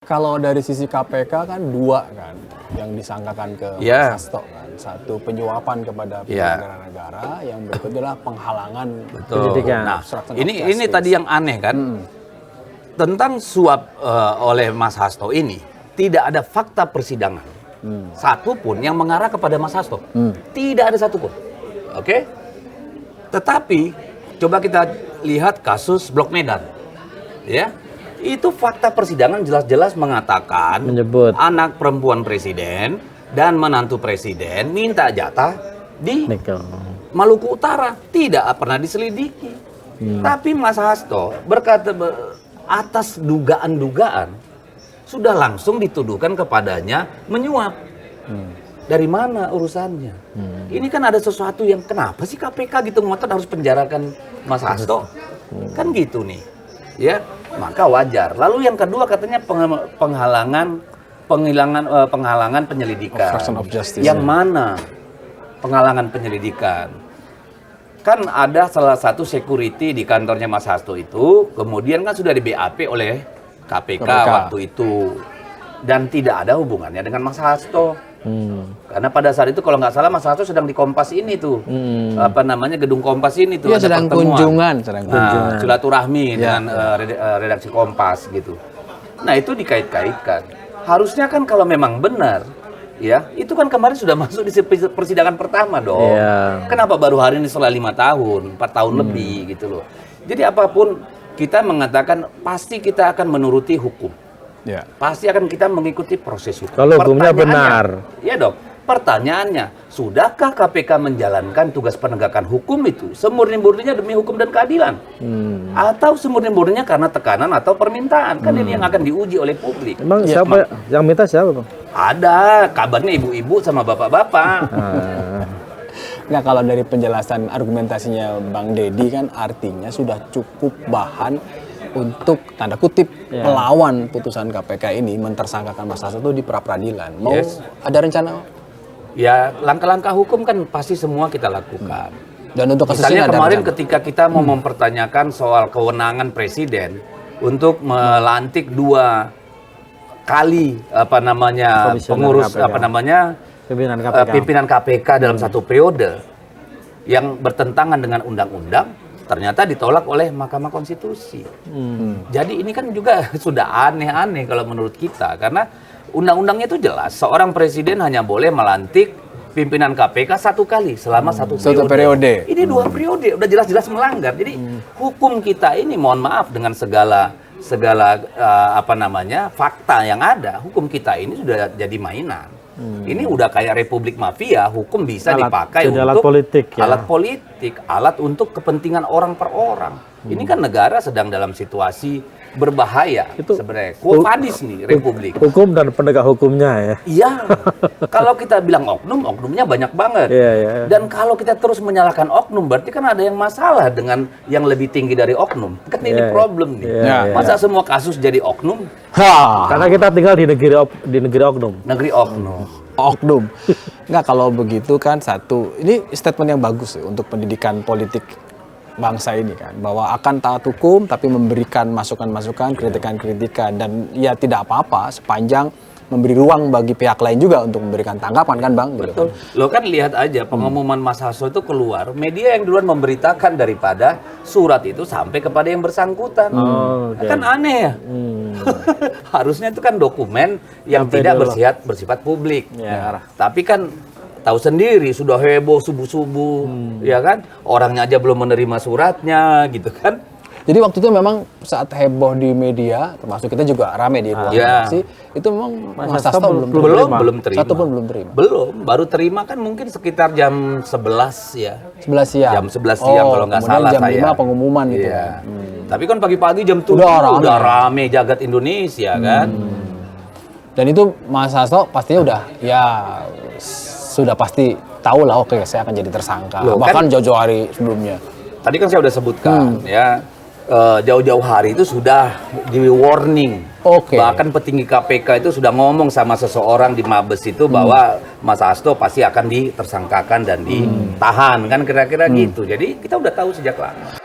Kalau dari sisi KPK kan dua kan yang disangkakan ke Ya. Mas Hasto kan. Satu penyuapan kepada Ya. penyelenggara negara, yang berikutnya adalah penghalangan Penyidikan. Nah, obstruction of ini justice. tadi yang aneh kan. Tentang suap oleh Mas Hasto ini tidak ada fakta persidangan satu pun yang mengarah kepada Mas Hasto. Tidak ada satupun. Oke? Tetapi coba kita lihat kasus Blok Medan. Ya. Itu fakta persidangan jelas-jelas mengatakan Menyebut. anak perempuan presiden dan menantu presiden minta jatah di Nikel. Maluku Utara, tidak pernah diselidiki. Tapi Mas Hasto berkata atas dugaan-dugaan sudah langsung dituduhkan kepadanya menyuap. Dari mana urusannya? Ini kan ada sesuatu yang kenapa sih KPK gitu ngotot harus penjarakan Mas Hasto? Kan gitu nih. Ya, maka wajar. Lalu yang kedua katanya penghalangan penyelidikan. Obstruction of justice. Yang mana penghalangan penyelidikan? Kan ada salah satu security di kantornya Mas Hasto itu, kemudian kan sudah di BAP oleh KPK waktu itu. Dan tidak ada hubungannya dengan Mas Hasto. Karena pada saat itu kalau nggak salah Mas Hasto sedang di Kompas ini tuh. Apa namanya, gedung Kompas ini tuh. Iya, ada sedang pertemuan. kunjungan. Nah, silaturahmi Ya. dengan redaksi Kompas gitu. Nah, itu dikait-kaitkan. Harusnya kan kalau memang benar, ya, itu kan kemarin sudah masuk di persidangan pertama dong. Iya. Kenapa baru hari ini setelah 5 tahun, 4 tahun lebih gitu loh. Jadi apapun kita mengatakan pasti kita akan menuruti hukum. Ya. Pasti akan kita mengikuti proses hukum. Kalau hukumnya Pertanyaannya, benar. Iya dong. Pertanyaannya, sudahkah KPK menjalankan tugas penegakan hukum itu semurni-murninya demi hukum dan keadilan? Atau semurni-murninya karena tekanan atau permintaan? Kan ini yang akan diuji oleh publik. Emang Ya, siapa yang minta siapa, Bang? Ada kabarnya ibu-ibu sama bapak-bapak. Nah, kalau dari penjelasan argumentasinya Bang Deddy kan artinya sudah cukup bahan untuk tanda kutip melawan putusan KPK ini, mentersangkakan Mas Hasto itu di pra-peradilan. Mau Yes. ada rencana? Ya, langkah-langkah hukum kan pasti semua kita lakukan. Dan untuk kasus Misalnya ini ada kemarin rencana? ketika kita mau mempertanyakan soal kewenangan presiden untuk melantik 2 kali Komisioner pengurus KPK. Pimpinan KPK. pimpinan KPK dalam satu periode yang bertentangan dengan undang-undang, ternyata ditolak oleh Mahkamah Konstitusi. Jadi ini kan juga sudah aneh-aneh kalau menurut kita, karena undang-undangnya itu jelas, seorang presiden hanya boleh melantik pimpinan KPK 1 kali selama satu periode. Ini 2 periode, udah jelas-jelas melanggar. Jadi hukum kita ini, mohon maaf dengan segala fakta yang ada, hukum kita ini sudah jadi mainan. Ini udah kayak republik mafia, hukum bisa dipakai jadi untuk alat politik, ya. alat politik, alat untuk kepentingan orang per orang. Ini kan negara sedang dalam situasi berbahaya Itu sebenarnya. Quo vadis nih republik. Hukum dan penegak hukumnya ya. Iya. Kalau kita bilang oknum, oknumnya banyak banget. Iya, iya. Dan kalau kita terus menyalahkan oknum, berarti kan ada yang masalah dengan yang lebih tinggi dari oknum. Kan ini Iya, problem nih. iya, iya. Masa semua kasus jadi oknum? Karena kita tinggal di negeri oknum. Negeri oknum. Oknum. Nggak, kalau begitu kan satu, ini statement yang bagus ya, untuk pendidikan politik bangsa ini kan, bahwa akan taat hukum tapi memberikan masukan-masukan, kritikan-kritikan, dan ya tidak apa-apa sepanjang memberi ruang bagi pihak lain juga untuk memberikan tanggapan kan Bang? Gitu. Betul. Lo kan lihat aja pengumuman Mas Hasto itu keluar, media yang duluan memberitakan daripada surat itu sampai kepada yang bersangkutan. oke. Kan aneh ya. Harusnya itu kan dokumen yang Sampai tidak dulu. bersifat publik. Ya. Tapi kan tahu sendiri sudah heboh subuh-subuh, ya kan? Orangnya aja belum menerima suratnya gitu kan. Jadi waktu itu memang saat heboh di media, termasuk kita juga rame di ruang Iya. redaksi, itu memang Mas Mas Hasto Hasto Belum terima. Satu pun belum terima. Belum, baru terima kan mungkin sekitar jam 11 ya. 11 siang. Jam 11 siang kalau nggak kemudian salah jam saya. 5 pengumuman gitu. Iya. kan. Tapi kan pagi-pagi jam 7 Udah udah rame. rame jagat Indonesia kan. Dan itu Mas Hasto pastinya udah ya sudah pasti tahu lah, oke saya akan jadi tersangka. Loh, Bahkan kan- jauh-jauh hari sebelumnya. Tadi kan saya udah sebutkan ya, jauh-jauh hari itu sudah di warning. Oke. Bahkan petinggi KPK itu sudah ngomong sama seseorang di Mabes itu bahwa Mas Hasto pasti akan ditersangkakan dan ditahan kan kira-kira gitu. Jadi kita udah tahu sejak lama.